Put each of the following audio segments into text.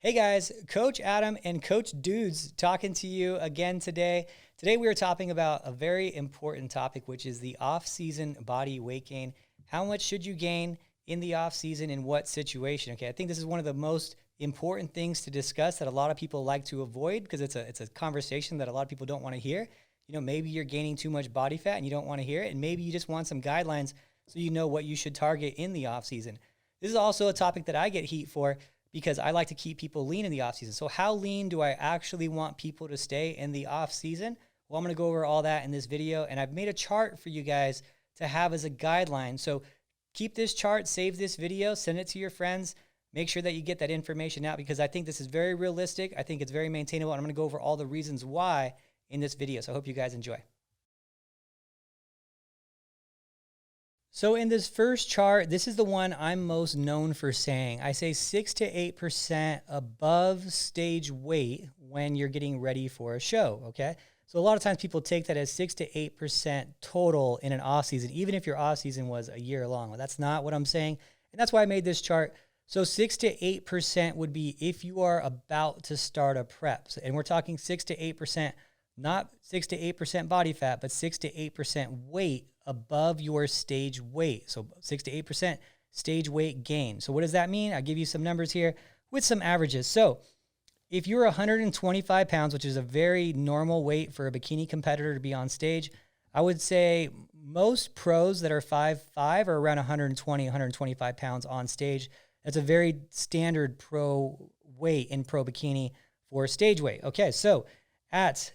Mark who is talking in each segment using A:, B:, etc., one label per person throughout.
A: Hey guys, Coach Adam and Coach Dudes talking to you again today. Today we are talking about a very important topic, which is the off-season body weight gain. How much should you gain in the off-season, in what situation? Okay, I think this is one of the most important things to discuss that a lot of people like to avoid because it's a conversation that a lot of people don't want to hear. You know, maybe you're gaining too much body fat and you don't want to hear it, and maybe you just want some guidelines so you know what you should target in the off-season. This is also a topic that I get heat for because I like to keep people lean in the off season. So how lean do I actually want people to stay in the off season? Well, I'm going to go over all that in this video, and I've made a chart for you guys to have as a guideline. So keep this chart, save this video, send it to your friends. Make sure that you get that information out because I think this is very realistic. I think it's very maintainable, and I'm going to go over all the reasons why in this video. So I hope you guys enjoy. So in this first chart, this is the one I'm most known for saying. I say 6 to 8% above stage weight when you're getting ready for a show, okay? So a lot of times people take that as 6 to 8% total in an off season, even if your off season was a year long. Well, that's not what I'm saying, and that's why I made this chart. So 6 to 8% would be if you are about to start a prep. And we're talking 6 to 8%, not 6 to 8% body fat, but 6 to 8% weight above your stage weight. So 6 to 8% stage weight gain. So what does that mean? I'll give you some numbers here with some averages. So if you're 125 pounds, which is a very normal weight for a bikini competitor to be on stage, I would say most pros that are 5'5" are around 120, 125 pounds on stage. That's a very standard pro weight in pro bikini for stage weight. Okay, so at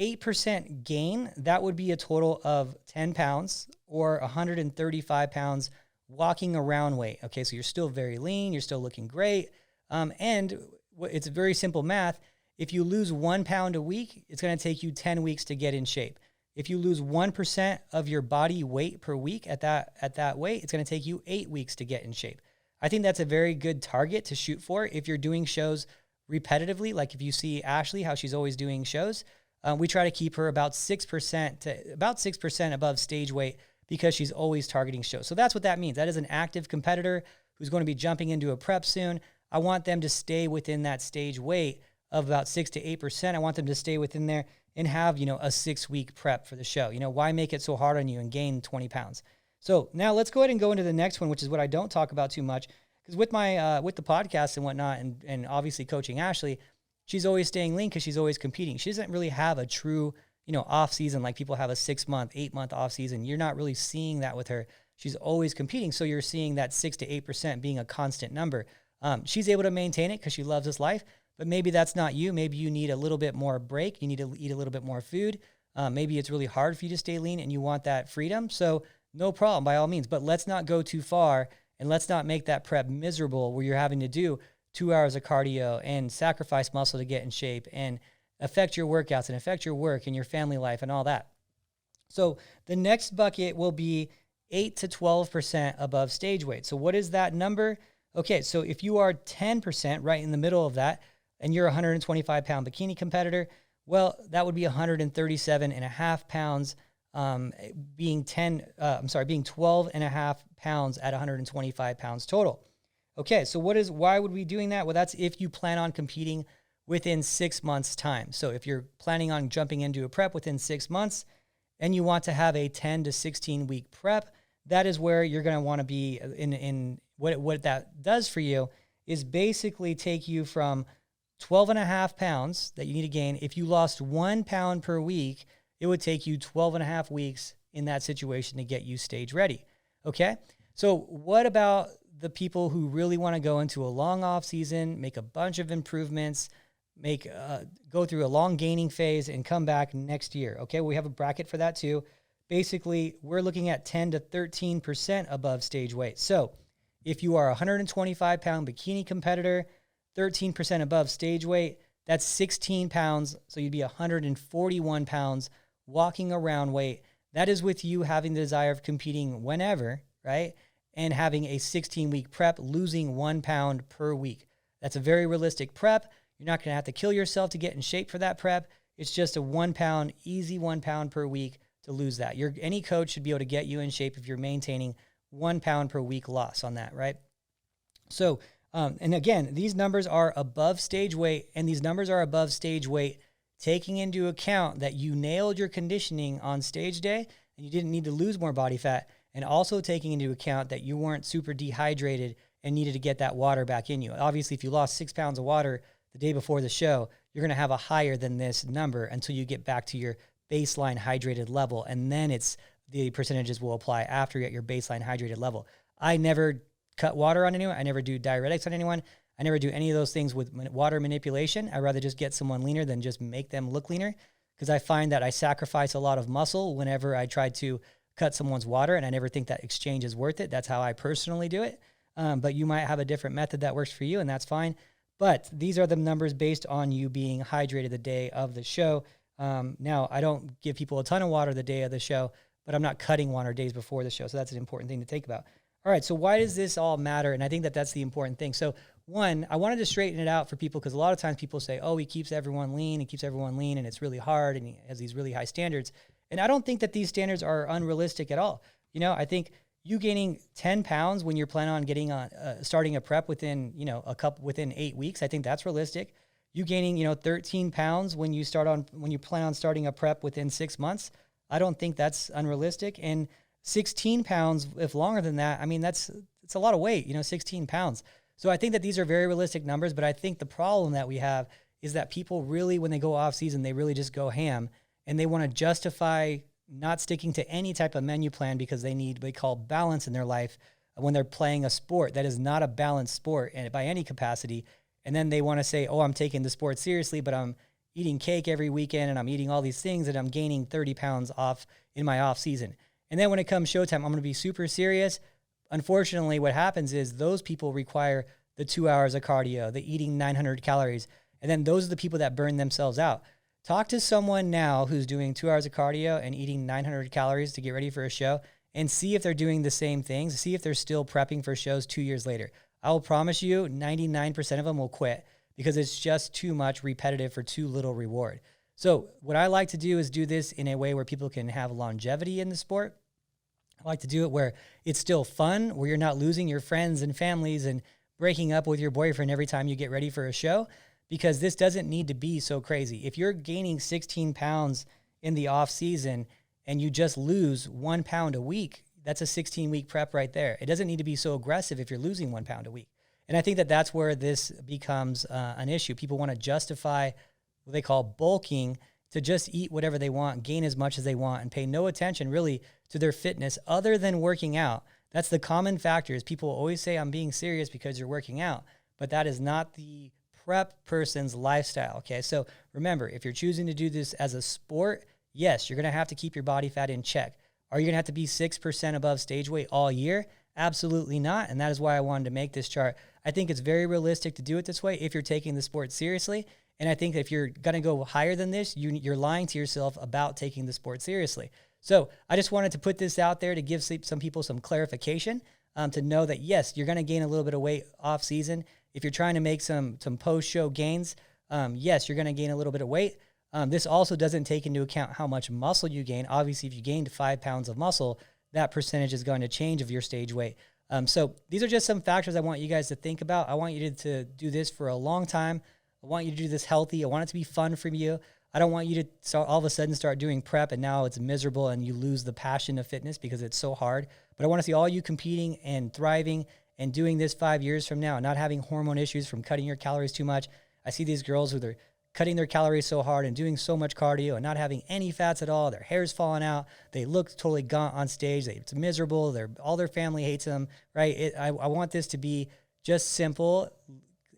A: 8% gain, that would be a total of 10 pounds or 135 pounds walking around weight. Okay, so you're still very lean, you're still looking great. And it's very simple math. If you lose 1 pound a week, it's going to take you 10 weeks to get in shape. If you lose 1% of your body weight per week at that weight, it's going to take you 8 weeks to get in shape. I think that's a very good target to shoot for if you're doing shows repetitively. Like if you see Ashley, how she's always doing shows, we try to keep her about 6% above stage weight because she's always targeting shows. So that's what that means. That is an active competitor who's going to be jumping into a prep soon. I want them to stay within that stage weight of about 6 to 8%. I want them to stay within there and have, a 6-week prep for the show. Why make it so hard on you and gain 20 pounds? So now let's go ahead and go into the next one, which is what I don't talk about too much. Because with my with the podcast and whatnot, and obviously coaching Ashley, she's always staying lean because she's always competing. She doesn't really have a true, off season like people have a 6-month, 8-month off season. You're not really seeing that with her. She's always competing, so you're seeing that 6 to 8% being a constant number. She's able to maintain it because she loves this life, but maybe that's not you. Maybe you need a little bit more break. You need to eat a little bit more food. Maybe it's really hard for you to stay lean and you want that freedom. So no problem, by all means. But let's not go too far, and let's not make that prep miserable where you're having to do 2 hours of cardio and sacrifice muscle to get in shape and affect your workouts and affect your work and your family life and all that. So the next bucket will be 8 to 12% above stage weight. So what is that number? Okay, so if you are 10% right in the middle of that and you're a 125 pound bikini competitor, well, that would be 137 and a half pounds being 12 and a half pounds at 125 pounds total. Okay, so why would we be doing that? Well, that's if you plan on competing within 6 months' time. So if you're planning on jumping into a prep within 6 months and you want to have a 10 to 16 week prep, that is where you're going to want to be in what that does for you is basically take you from 12 and a half pounds that you need to gain. If you lost 1 pound per week, it would take you 12 and a half weeks in that situation to get you stage ready. Okay, so what about the people who really want to go into a long off season, make a bunch of improvements, go through a long gaining phase and come back next year? Okay, we have a bracket for that too. Basically, we're looking at 10 to 13% above stage weight. So if you are a 125 pound bikini competitor, 13% above stage weight, that's 16 pounds. So you'd be 141 pounds walking around weight. That is with you having the desire of competing whenever, right? And having a 16-week prep, losing 1 pound per week. That's a very realistic prep. You're not going to have to kill yourself to get in shape for that prep. It's just a 1 pound, easy 1 pound per week to lose that. Any coach should be able to get you in shape if you're maintaining 1 pound per week loss on that, right? So And again, these numbers are above stage weight, and these numbers are above stage weight, taking into account that you nailed your conditioning on stage day and you didn't need to lose more body fat, and also taking into account that you weren't super dehydrated and needed to get that water back in you. Obviously, if you lost 6 pounds of water the day before the show, you're going to have a higher than this number until you get back to your baseline hydrated level. And then the percentages will apply after you're at your baseline hydrated level. I never cut water on anyone. I never do diuretics on anyone. I never do any of those things with water manipulation. I'd rather just get someone leaner than just make them look leaner, because I find that I sacrifice a lot of muscle whenever I try to cut someone's water, and I never think that exchange is worth it. That's how I personally do it. But you might have a different method that works for you, and that's fine. But these are the numbers based on you being hydrated the day of the show. Now, I don't give people a ton of water the day of the show, but I'm not cutting water days before the show. So that's an important thing to think about. All right, so why does this all matter? And I think that that's the important thing. So one, I wanted to straighten it out for people, because a lot of times people say, oh, he keeps everyone lean, and it's really hard, and he has these really high standards. And I don't think that these standards are unrealistic at all. I think you gaining 10 pounds when you're planning on getting starting a prep within, within 8 weeks, I think that's realistic. You gaining, 13 pounds when you plan on starting a prep within 6 months, I don't think that's unrealistic. And 16 pounds, if longer than that, I mean, it's a lot of weight, 16 pounds. So I think that these are very realistic numbers, but I think the problem that we have is that people really, when they go off season, they really just go ham, and they want to justify not sticking to any type of menu plan because they need what they call balance in their life when they're playing a sport that is not a balanced sport and by any capacity. And then they want to say, oh, I'm taking the sport seriously, but I'm eating cake every weekend and I'm eating all these things and I'm gaining 30 pounds off in my off season. And then when it comes showtime, I'm going to be super serious. Unfortunately, what happens is those people require the 2 hours of cardio, the eating 900 calories. And then those are the people that burn themselves out. Talk to someone now who's doing 2 hours of cardio and eating 900 calories to get ready for a show, and see if they're doing the same things. See if they're still prepping for shows 2 years later. I will promise you 99% of them will quit because it's just too much repetitive for too little reward. So what I like to do is do this in a way where people can have longevity in the sport. I like to do it where it's still fun, where you're not losing your friends and families and breaking up with your boyfriend every time you get ready for a show, because this doesn't need to be so crazy. If you're gaining 16 pounds in the off season and you just lose 1 pound a week, that's a 16-week prep right there. It doesn't need to be so aggressive if you're losing 1 pound a week. And I think that that's where this becomes an issue. People want to justify what they call bulking, to just eat whatever they want, gain as much as they want, and pay no attention really to their fitness other than working out. That's the common factor, is people always say, I'm being serious because you're working out, but that is not the prep person's lifestyle. Okay, so remember, if you're choosing to do this as a sport, yes, you're going to have to keep your body fat in check. Are you going to have to be 6% above stage weight all year? Absolutely not. And that is why I wanted to make this chart. I think it's very realistic to do it this way if you're taking the sport seriously. And I think if you're going to go higher than this, you're lying to yourself about taking the sport seriously. So I just wanted to put this out there to give some people some clarification, to know that, yes, you're going to gain a little bit of weight off season. If you're trying to make some post-show gains, yes, you're going to gain a little bit of weight. This also doesn't take into account how much muscle you gain. Obviously, if you gained 5 pounds of muscle, that percentage is going to change of your stage weight. So these are just some factors I want you guys to think about. I want you to do this for a long time. I want you to do this healthy. I want it to be fun for you. I don't want you to all of a sudden start doing prep and now it's miserable and you lose the passion of fitness because it's so hard. But I want to see all you competing and thriving and doing this 5 years from now, not having hormone issues from cutting your calories too much. I see these girls who they're cutting their calories so hard and doing so much cardio and not having any fats at all. Their hair's falling out. They look totally gaunt on stage. It's miserable. All their family hates them, right? I want this to be just simple,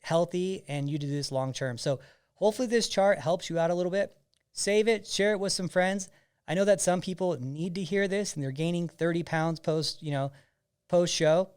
A: healthy, and you do this long term. So hopefully this chart helps you out a little bit. Save it, share it with some friends. I know that some people need to hear this and they're gaining 30 pounds post show.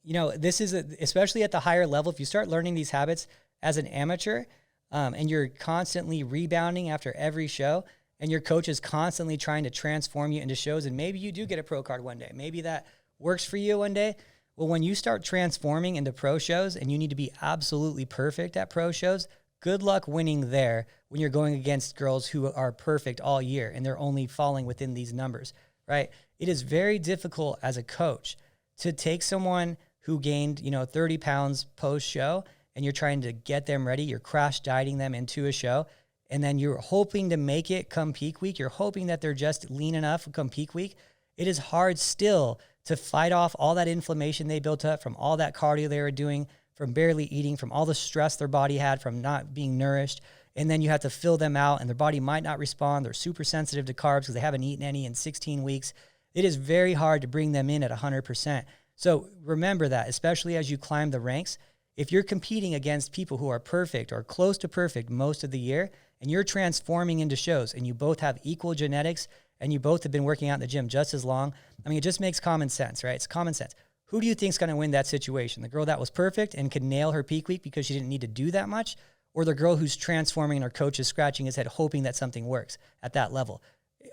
A: This is especially at the higher level. If you start learning these habits as an amateur, and you're constantly rebounding after every show, and your coach is constantly trying to transform you into shows, and maybe you do get a pro card one day. Maybe that works for you one day. Well, when you start transforming into pro shows and you need to be absolutely perfect at pro shows, good luck winning there when you're going against girls who are perfect all year and they're only falling within these numbers, right? It is very difficult as a coach to take someone who gained, 30 pounds post show, and you're trying to get them ready. You're crash dieting them into a show. And then you're hoping to make it come peak week. You're hoping that they're just lean enough come peak week. It is hard still to fight off all that inflammation they built up from all that cardio they were doing, from barely eating, from all the stress their body had from not being nourished. And then you have to fill them out, and their body might not respond. They're super sensitive to carbs because they haven't eaten any in 16 weeks. It is very hard to bring them in at 100%. So remember that, especially as you climb the ranks. If you're competing against people who are perfect or close to perfect most of the year, and you're transforming into shows, and you both have equal genetics, and you both have been working out in the gym just as long, I mean, it just makes common sense, right? It's common sense. Who do you think is going to win that situation? The girl that was perfect and could nail her peak week because she didn't need to do that much? Or the girl who's transforming and her coach is scratching his head hoping that something works at that level?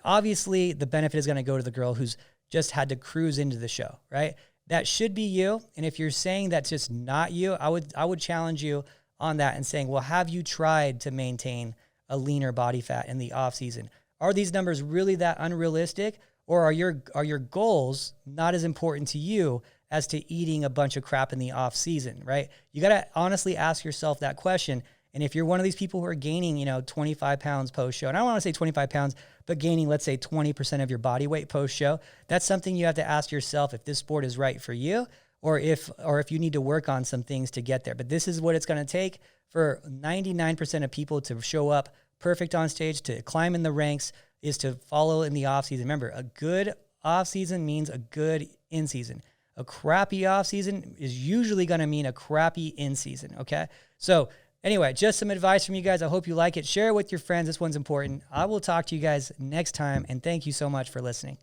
A: Obviously, the benefit is going to go to the girl who's just had to cruise into the show, right? That should be you. And if you're saying that's just not you, I would challenge you on that and saying, well, have you tried to maintain a leaner body fat in the off season? Are these numbers really that unrealistic? Or are your goals not as important to you as to eating a bunch of crap in the off season, right? You got to honestly ask yourself that question. And if you're one of these people who are gaining, 25 pounds post show, and I don't want to say 25 pounds, but gaining, let's say 20% of your body weight post show, that's something you have to ask yourself if this sport is right for you, or if you need to work on some things to get there. But this is what it's going to take for 99% of people to show up perfect on stage, to climb in the ranks, is to follow in the off season. Remember, a good off season means a good in season. A crappy off season is usually going to mean a crappy in season. Okay. So anyway, just some advice from you guys. I hope you like it. Share it with your friends. This one's important. I will talk to you guys next time. And thank you so much for listening.